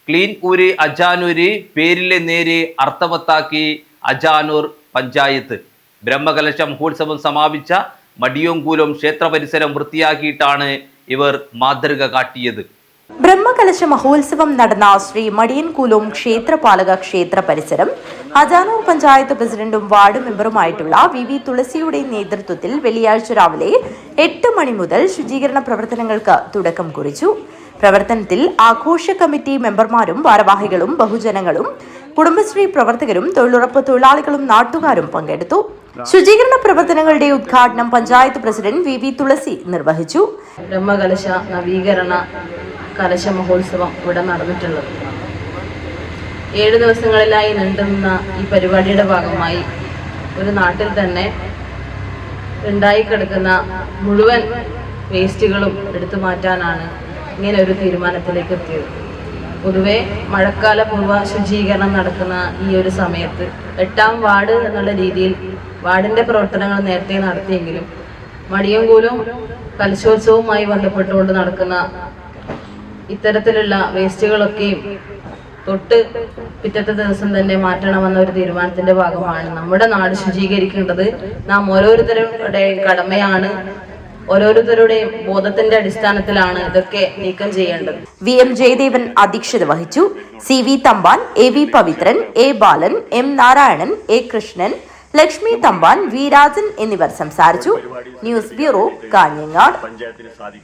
Clean ഊര് അജാനൂര് പേരിലെ നേര് അർത്ഥവത്താക്കി അജാനൂർ പഞ്ചായത്ത്. ബ്രഹ്മകലശ മഹോത്സവം സമാപിച്ച മടിയോങ്കൂലം ക്ഷേത്ര പരിസരം വൃത്തിയാക്കിയിട്ടാണ് ഇവർ മാതൃക കാട്ടിയത്. ബ്രഹ്മകലശ മഹോത്സവം നടന്ന ശ്രീ മടിയൻകൂലം ക്ഷേത്രപാലക ക്ഷേത്ര പരിസരം അജാനൂർ പഞ്ചായത്ത് പ്രസിഡന്റും വാർഡ് മെമ്പറുമായിട്ടുള്ള വി തുളസിയുടെ നേതൃത്വത്തിൽ വെള്ളിയാഴ്ച രാവിലെ 8 മണി മുതൽ ശുചീകരണ പ്രവർത്തനങ്ങൾക്ക് തുടക്കം കുറിച്ചു. പ്രവർത്തനത്തിൽ ആഘോഷ കമ്മിറ്റി മെമ്പർമാരും ഭാരവാഹികളും ബഹുജനങ്ങളും കുടുംബശ്രീ പ്രവർത്തകരും തൊഴിലുറപ്പ് തൊഴിലാളികളും നാട്ടുകാരും പങ്കെടുത്തു. ശുചീകരണ പ്രവർത്തനങ്ങളുടെ ഉദ്ഘാടനം പഞ്ചായത്ത് പ്രസിഡന്റ് വി തുളസി നിർവഹിച്ചു. ബ്രഹ്മകലശ നവീകരണ കലശ മഹോത്സവം ഇവിടെ നടന്നിട്ടുള്ളത് 7 ദിവസങ്ങളിലായി നീണ്ടുനിന്ന ഈ പരിപാടിയുടെ ഭാഗമായി ഒരു നാട്ടിൽ തന്നെ ഉണ്ടായിക്കിടക്കുന്ന മുഴുവൻ വേസ്റ്റുകളും എടുത്തു മാറ്റാനാണ് ഇങ്ങനെ ഒരു തീരുമാനത്തിലേക്ക് എത്തിയത്. പൊതുവെ മഴക്കാല പൂർവ്വ ശുചീകരണം നടക്കുന്ന ഈ ഒരു സമയത്ത് 8ാം വാർഡ് എന്നുള്ള രീതിയിൽ വാർഡിന്റെ പ്രവർത്തനങ്ങൾ നേരത്തെ നടത്തിയെങ്കിലും മടിയൻകൂലം കലശോത്സവവുമായി ബന്ധപ്പെട്ടുകൊണ്ട് നടക്കുന്ന ഇത്തരത്തിലുള്ള വേസ്റ്റുകളൊക്കെയും തൊട്ട് പിറ്റത്തെ ദിവസം തന്നെ മാറ്റണമെന്ന ഒരു തീരുമാനത്തിന്റെ ഭാഗമാണ് നമ്മുടെ നാട് ശുചീകരിക്കേണ്ടത്. നാം ഓരോരുത്തരുടെ കടമയാണ്. ഓരോരുത്തരുടെയും ബോധത്തിന്റെ അടിസ്ഥാനത്തിലാണ് ഇതൊക്കെ നീക്കം ചെയ്യേണ്ടത്. VM ജയദേവൻ അധ്യക്ഷത വഹിച്ചു. CV Thampan, AV Pavithran, A Balan, M Narayanan, A Krishnan, Lakshmi Thampan, V Rajan എന്നിവർ സംസാരിച്ചു. News bureau, Kanhangad.